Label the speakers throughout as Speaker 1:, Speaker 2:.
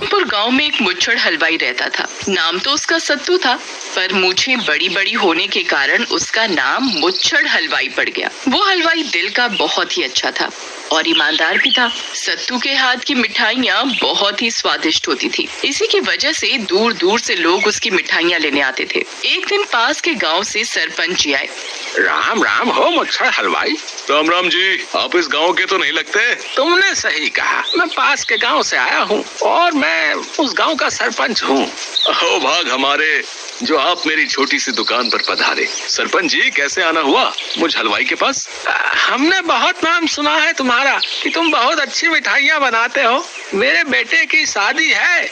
Speaker 1: जौनपुर गांव में एक मुच्छड़ हलवाई रहता था। नाम तो उसका सत्तू था, पर मूछें बड़ी बड़ी होने के कारण उसका नाम मुच्छड़ हलवाई पड़ गया। वो हलवाई दिल का बहुत ही अच्छा था और ईमानदार भी था। सत्तू के हाथ की मिठाइयाँ बहुत ही स्वादिष्ट होती थी। इसी की वजह से दूर दूर से लोग उसकी मिठाइयाँ लेने आते थे। एक दिन पास के गांव से सरपंच जी आए।
Speaker 2: राम राम हो मुच्छड़ हलवाई।
Speaker 3: राम राम जी, आप इस गांव के तो नहीं लगते।
Speaker 2: तुमने सही कहा, मैं पास के गांव से आया हूँ और मैं उस गांव का सरपंच हूँ।
Speaker 3: ओ भाग हमारे, जो आप मेरी छोटी सी दुकान पर पधारे। सरपंच जी, कैसे आना हुआ मुझ हलवाई के पास?
Speaker 2: हमने बहुत नाम सुना है तुम्हारा कि तुम बहुत अच्छी मिठाइयाँ बनाते हो। मेरे बेटे की शादी है,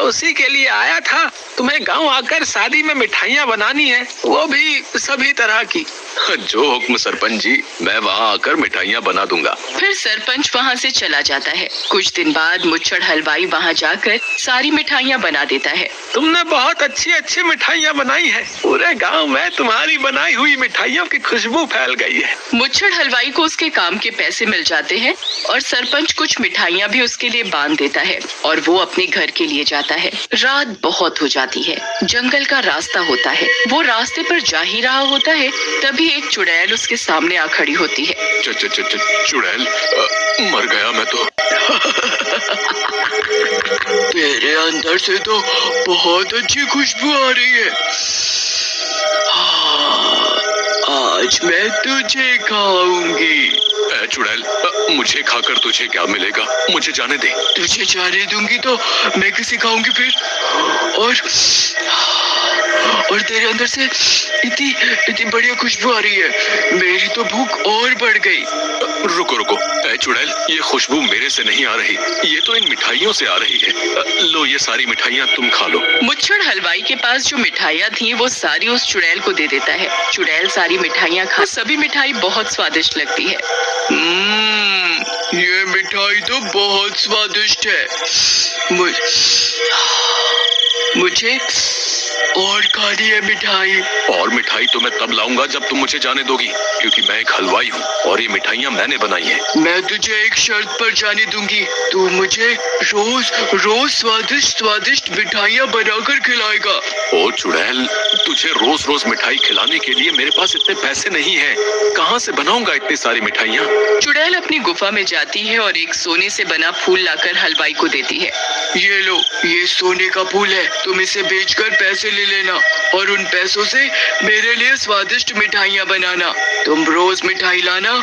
Speaker 2: उसी के लिए आया था। तुम्हें गांव आकर शादी में मिठाइयाँ बनानी है, वो भी सभी तरह की।
Speaker 3: जो हुक्म सरपंच जी, मैं वहाँ आकर मिठाइयाँ बना दूंगा।
Speaker 1: फिर सरपंच वहाँ से चला जाता है। कुछ दिन बाद मुच्छड़ हलवाई वहाँ जाकर सारी मिठाइयाँ बना देता है।
Speaker 2: तुमने बहुत अच्छी अच्छी मिठाइयाँ बनाई है। पूरे गांव में तुम्हारी बनाई हुई मिठाइयों की खुशबू फैल गई है।
Speaker 1: मुच्छड़ हलवाई को उसके काम के पैसे मिल जाते हैं और सरपंच कुछ मिठाइयाँ भी उसके लिए बांध देता है और वो अपने घर के लिए जाता है। रात बहुत हो जाती है, जंगल का रास्ता होता है। वो रास्ते पर जा ही रहा होता है, तभी एक चुड़ैल उसके सामने आ खड़ी होती है।
Speaker 3: चुड़ैल, मर गया मैं तो।
Speaker 1: तेरे अंदर से तो बहुत अच्छी खुशबू आ रही है। आज मैं तुझे खाऊंगी।
Speaker 3: चुड़ैल, मुझे खाकर तुझे क्या मिलेगा? मुझे जाने दे।
Speaker 1: तुझे जाने दूंगी तो मैं किसे खाऊंगी फिर? और तेरे अंदर से इतनी बढ़िया खुशबू आ रही है, मेरी तो भूख और बढ़ गई।
Speaker 3: रुको चुड़ैल, ये खुशबू मेरे से नहीं आ रही, ये तो इन मिठाइयों से आ रही है। लो, ये सारी मिठाइयाँ तुम खा लो।
Speaker 1: मुच्छड़ हलवाई के पास जो मिठाइयाँ थी वो सारी उस चुड़ैल को दे देता है। चुड़ैल सारी मिठाइयाँ खा, सभी मिठाई बहुत स्वादिष्ट लगती है। ये मिठाई तो बहुत स्वादिष्ट है, मुझे और खानी है मिठाई।
Speaker 3: और मिठाई तो मैं तब लाऊंगा जब तुम मुझे जाने दोगी, क्योंकि मैं एक हलवाई हूँ और ये मिठाइयाँ मैंने बनाई हैं।
Speaker 1: मैं तुझे एक शर्त पर जाने दूंगी, तू मुझे रोज स्वादिष्ट मिठाइयाँ बनाकर खिलाएगा।
Speaker 3: ओ चुड़ैल, तुझे रोज रोज मिठाई खिलाने के लिए मेरे पास इतने पैसे नहीं हैं। कहाँ से बनाऊंगा इतनी सारी मिठाइयाँ?
Speaker 1: चुड़ैल अपनी गुफा में जाती है और एक सोने से बना फूल लाकर हलवाई को देती है। ये लो, ये सोने का फूल है, तुम इसे बेचकर पैसे ले लेना और उन पैसों से मेरे लिए स्वादिष्ट मिठाइयाँ बनाना। तुम रोज मिठाई लाना,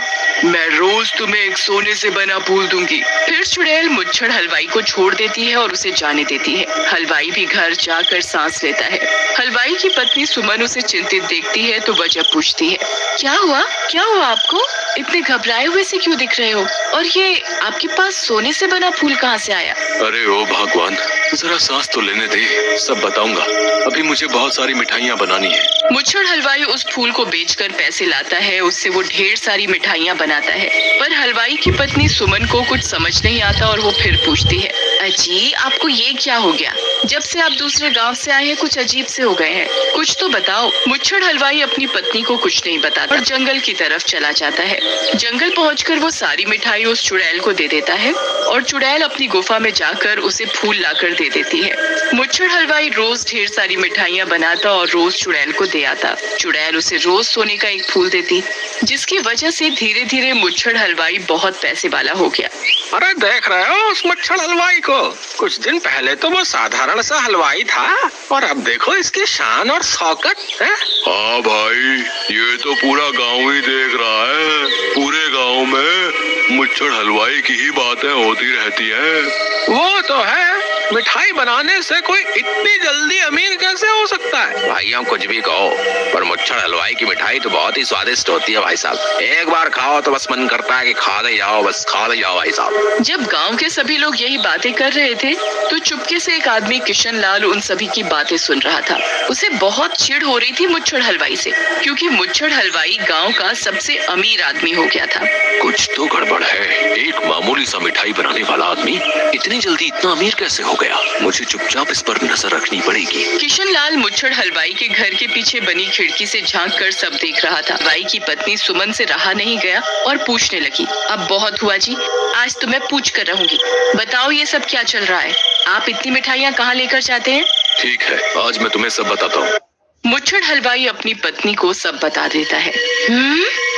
Speaker 1: मैं रोज तुम्हें एक सोने से बना फूल दूंगी। फिर चुड़ैल मुच्छड़ हलवाई को छोड़ देती है और उसे जाने देती है। हलवाई भी घर जाकर सांस लेता है। हलवाई की पत्नी सुमन उसे चिंतित देखती है तो वजह पूछती है, क्या हुआ आपको? इतने घबराए हुए से क्यों दिख रहे हो? और ये आपके पास सोने से बना फूल कहाँ से आया?
Speaker 3: अरे ओ भगवान, जरा सांस तो लेने दे, सब बताऊंगा। अभी मुझे बहुत सारी मिठाइयाँ बनानी है।
Speaker 1: मुच्छड़ हलवाई उस फूल को बेचकर पैसे लाता है, उससे वो ढेर सारी मिठाइयाँ बनाता है। पर हलवाई की पत्नी सुमन को कुछ समझ नहीं आता और वो फिर पूछती है, अजी आपको ये क्या हो गया? जब से आप दूसरे गांव से आए हैं कुछ अजीब से हो गए हैं, कुछ तो बताओ। मुच्छड़ हलवाई अपनी पत्नी को कुछ नहीं बताता और जंगल की तरफ चला जाता है। जंगल पहुंचकर वो सारी मिठाई उस चुड़ैल को दे देता है और चुड़ैल अपनी गुफा में जाकर उसे फूल लाकर दे देती है। मुच्छड़ हलवाई रोज ढेर सारी मिठाइयाँ बनाता और रोज चुड़ैल को दे आता। चुड़ैल उसे रोज सोने का एक फूल देती, जिसकी वजह से धीरे धीरे मुच्छड़ हलवाई बहुत पैसे वाला हो गया।
Speaker 2: अरे देख रहे हो उस मुच्छड़ हलवाई को? कुछ दिन पहले तो वो साधारण सा हलवाई था और अब देखो इसकी शान और शौकत है।
Speaker 3: हाँ भाई, ये तो पूरा गांव ही देख रहा है। पूरे गांव में मुच्छड़ हलवाई की ही बातें होती रहती हैं।
Speaker 2: वो तो है, मिठाई बनाने से कोई इतनी जल्दी अमीर कैसे हो सकता है?
Speaker 4: भाइयों कुछ भी कहो, पर मुच्छड़ हलवाई की मिठाई तो बहुत ही स्वादिष्ट होती है भाई साहब। एक बार खाओ तो बस मन करता है कि खा ले जाओ, बस खा ले जाओ भाई साहब।
Speaker 1: जब गांव के सभी लोग यही बातें कर रहे थे तो चुपके से एक आदमी किशन लाल उन सभी की बातें सुन रहा था। उसे बहुत चिढ़ हो रही थी मुच्छड़ हलवाई से, क्योंकि मुच्छड़ हलवाई गांव का सबसे अमीर आदमी हो गया था।
Speaker 3: कुछ तो गड़बड़ है। एक मामूली सा मिठाई बनाने वाला आदमी इतनी जल्दी इतना अमीर कैसे हो
Speaker 4: गया, मुझे चुपचाप इस पर नजर रखनी पड़ेगी।
Speaker 1: किशनलाल मुच्छड़ हलवाई के घर के पीछे बनी खिड़की से झांक कर सब देख रहा था। हलवाई की पत्नी सुमन से रहा नहीं गया और पूछने लगी, अब बहुत हुआ जी, आज तो मैं पूछ कर रहूंगी। बताओ ये सब क्या चल रहा है? आप इतनी मिठाइयाँ कहाँ लेकर जाते हैं?
Speaker 3: ठीक है, आज मैं तुम्हें सब बताता हूँ।
Speaker 1: मुच्छड़ हलवाई अपनी पत्नी को सब बता देता है।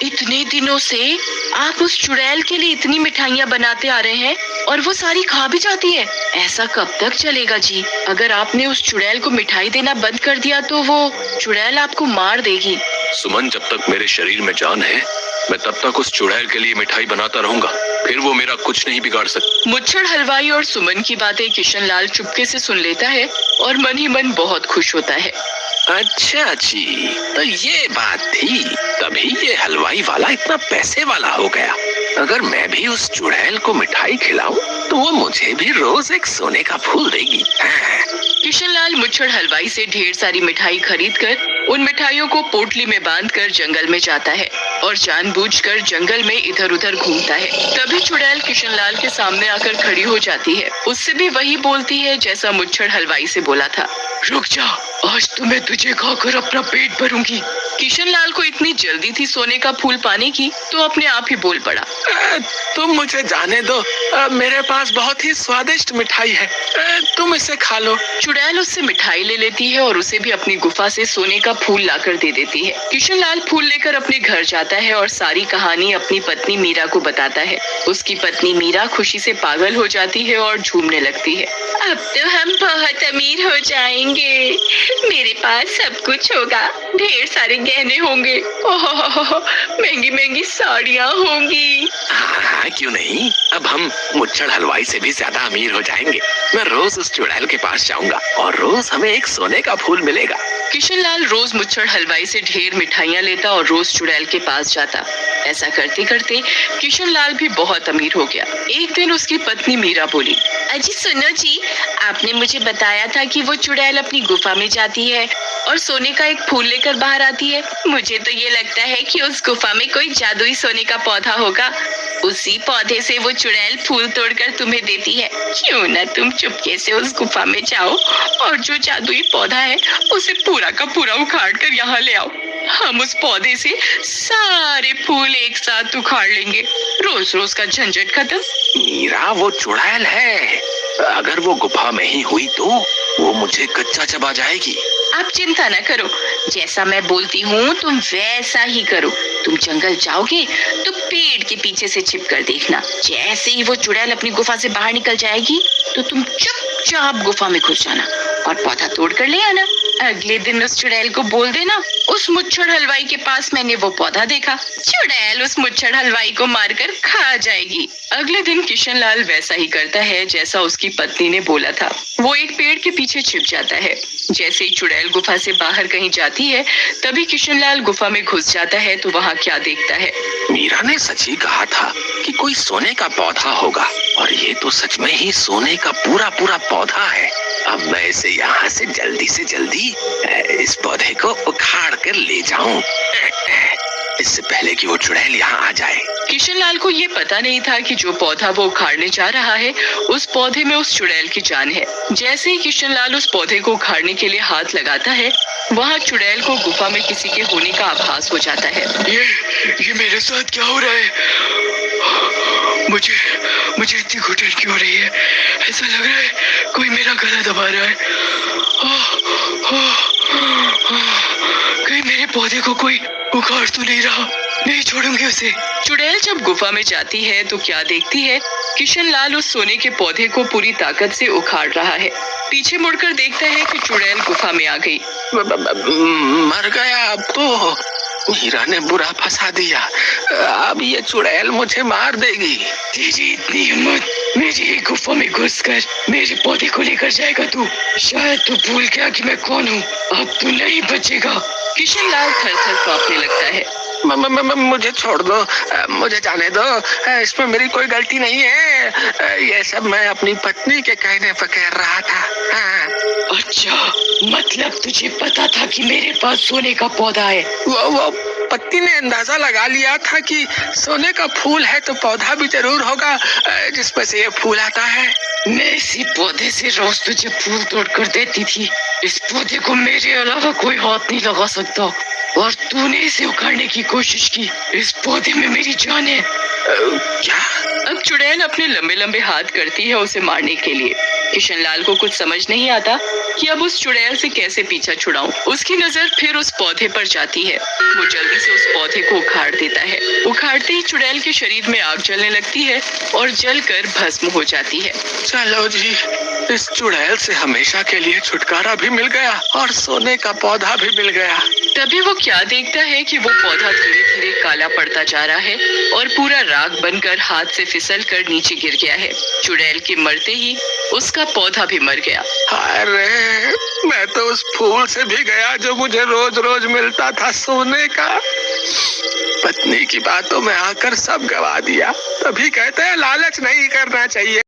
Speaker 1: इतने दिनों से आप उस चुड़ैल के लिए इतनी मिठाइयाँ बनाते आ रहे हैं और वो सारी खा भी जाती है। ऐसा कब तक चलेगा जी? अगर आपने उस चुड़ैल को मिठाई देना बंद कर दिया तो वो चुड़ैल आपको मार देगी।
Speaker 3: सुमन, जब तक मेरे शरीर में जान है, मैं तब तक उस चुड़ैल के लिए मिठाई बनाता रहूंगा, फिर वो मेरा कुछ नहीं बिगाड़ सकती।
Speaker 1: मुच्छड़ हलवाई और सुमन की बातें किशनलाल चुपके से सुन लेता है और मन ही मन बहुत खुश होता है।
Speaker 4: अच्छा जी, तो ये बात थी, तभी ये हलवाई वाला इतना पैसे वाला हो गया। अगर मैं भी उस चुड़ैल को मिठाई खिलाऊं तो वो मुझे भी रोज एक सोने का फूल देगी।
Speaker 1: किशनलाल मुच्छड़ हलवाई से ढेर सारी मिठाई खरीदकर उन मिठाइयों को पोटली में बांधकर जंगल में जाता है और जानबूझकर जंगल में इधर उधर घूमता है। तभी चुड़ैल किशनलाल के सामने आकर खड़ी हो जाती है। उससे भी वही बोलती है जैसा मुच्छड़ हलवाई से बोला था। रुक जा, आज तो मैं तुझे खाकर अपना पेट भरूंगी। किशनलाल को इतनी जल्दी थी सोने का फूल पाने की, तो अपने आप ही बोल पड़ा,
Speaker 2: तुम मुझे जाने दो, मेरे पास बहुत ही स्वादिष्ट मिठाई है, तुम इसे खा लो।
Speaker 1: चुड़ैल उससे मिठाई ले लेती है और उसे भी अपनी गुफा से सोने का फूल लाकर दे देती है। किशनलाल फूल लेकर अपने घर जाता है और सारी कहानी अपनी पत्नी मीरा को बताता है। उसकी पत्नी मीरा खुशी से पागल हो जाती है और झूमने लगती है। अब तो हम बहुत अमीर हो जाएंगे, मेरे पास सब कुछ होगा, ढेर सारे गहने होंगे, ओहो महंगी महंगी साड़ियाँ होंगी।
Speaker 4: हाँ, क्यों नहीं, अब हम मुच्छड़ हलवाई से भी ज्यादा अमीर हो जाएंगे। मैं रोज उस चुड़ैल के पास जाऊंगा और रोज हमें एक सोने का फूल मिलेगा।
Speaker 1: किशनलाल रोज मुच्छड़ हलवाई से ढेर मिठाइयाँ लेता और रोज चुड़ैल के पास जाता। ऐसा करते करते किशनलाल भी बहुत अमीर हो गया। एक दिन उसकी पत्नी मीरा बोली, अजी सुनो जी, आपने मुझे बताया था कि वो चुड़ैल अपनी गुफा में जाती है और सोने का एक फूल लेकर बाहर आती है। मुझे तो ये लगता है कि उस गुफा में कोई जादुई सोने का पौधा होगा, उसी पौधे से वो चुड़ैल फूल तोड़कर तुम्हें देती है। क्यों न तुम चुपके से उस गुफा में जाओ और जो जादुई पौधा है उसे पूरा का पूरा उखाड़ कर यहाँ ले आओ। हम उस पौधे से सारे फूल एक साथ उखाड़ लेंगे, रोज रोज का झंझट खत्म।
Speaker 4: मीरा, वो चुड़ैल है, अगर वो गुफा में ही हुई तो वो मुझे कच्चा चबा जाएगी।
Speaker 1: आप चिंता न करो, जैसा मैं बोलती हूँ तुम वैसा ही करो। तुम जंगल जाओगे तो पेड़ के पीछे से छिप कर देखना, जैसे ही वो चुड़ैल अपनी गुफा से बाहर निकल जाएगी तो तुम चुपचाप गुफा में घुस जाना और पौधा तोड़ कर ले आना। अगले दिन उस चुड़ैल को बोल देना, उस मुच्छड़ हलवाई के पास मैंने वो पौधा देखा। चुड़ैल उस मुच्छड़ हलवाई को मारकर खा जाएगी। अगले दिन किशनलाल वैसा ही करता है जैसा उसकी पत्नी ने बोला था। वो एक पेड़ के पीछे छिप जाता है। जैसे ही चुड़ैल गुफा से बाहर कहीं जाती है, तभी किशनलाल गुफा में घुस जाता है तो वहाँ क्या देखता है।
Speaker 4: मीरा ने सच ही कहा था कि कोई सोने का पौधा होगा और ये तो सच में ही सोने का पूरा पूरा पौधा है। अब मैं इसे यहाँ से जल्दी इस पौधे को उखाड़ कर ले जाऊं, इससे पहले कि वो चुड़ैल यहाँ आ जाए।
Speaker 1: किशनलाल को ये पता नहीं था कि जो पौधा वो उखाड़ने जा रहा है उस पौधे में उस चुड़ैल की जान है। जैसे ही किशनलाल उस पौधे को उखाड़ने के लिए हाथ लगाता है, वहाँ चुड़ैल को गुफा में किसी के होने का आभास हो जाता है।
Speaker 2: ये मेरे साथ क्या हो रहा है? मुझे इतनी घुटन क्यों हो रही है? ऐसा लग रहा है कोई मेरा गला दबा रहा है। कहीं मेरे पौधे को कोई उखाड़ तो नहीं रहा? नहीं छोड़ूंगी उसे।
Speaker 1: चुड़ैल जब गुफा में जाती है तो क्या देखती है, किशनलाल उस सोने के पौधे को पूरी ताकत से उखाड़ रहा है। पीछे मुड़कर देखता है कि चुड़ैल गुफा में आ गई।
Speaker 4: मर गया अब तो। मीरा ने बुरा फंसा दिया, अब ये चुड़ैल मुझे मार देगी।
Speaker 2: तेरी इतनी हिम्मत, मेरी ही गुफा में घुसकर मेरे पौधे को लेकर जाएगा तू? शायद तू भूल गया कि मैं कौन हूँ, अब तू नहीं बचेगा।
Speaker 1: किशनलाल थर-थर कांपने लगता है।
Speaker 4: मुझे छोड़ दो, मुझे जाने दो, इसमें मेरी कोई गलती नहीं है। ये सब मैं अपनी पत्नी के कहने पर कह रहा था।
Speaker 2: अच्छा, मतलब तुझे पता था कि मेरे पास सोने का पौधा है?
Speaker 4: वो
Speaker 2: पत्नी ने अंदाजा लगा लिया था कि सोने का फूल है तो पौधा भी जरूर होगा जिसमें से ये फूल आता है।
Speaker 1: मैं इसी पौधे से रोज तुझे फूल तोड़ कर देती थी। इस पौधे को मेरे अलावा कोई हाथ नहीं लगा सकता और तूने इसे उखाड़ने की कोशिश की। इस पौधे में मेरी जान है।
Speaker 2: क्या?
Speaker 1: अब चुड़ैल अपने लंबे लंबे हाथ करती है उसे मारने के लिए। किशनलाल को कुछ समझ नहीं आता कि अब उस चुड़ैल से कैसे पीछा छुड़ाऊं। उसकी नजर फिर उस पौधे पर जाती है। वो जल्दी से उस पौधे को उखाड़ देता है। उखाड़ते ही चुड़ैल के शरीर में आग जलने लगती है और जलकर भस्म हो जाती है।
Speaker 2: चलो जी, इस चुड़ैल से हमेशा के लिए छुटकारा भी मिल गया और सोने का पौधा भी मिल गया।
Speaker 1: तभी वो क्या देखता है कि वो पौधा धीरे धीरे काला पड़ता जा रहा है और पूरा राख बनकर हाथ से फिसल कर नीचे गिर गया है। चुड़ैल के मरते ही उसका पौधा भी मर गया।
Speaker 2: अरे, मैं तो उस फूल से भी गया जो मुझे रोज रोज मिलता था सोने का। पत्नी की बातों में आकर सब गवा दिया। तभी कहते हैं लालच नहीं करना चाहिए।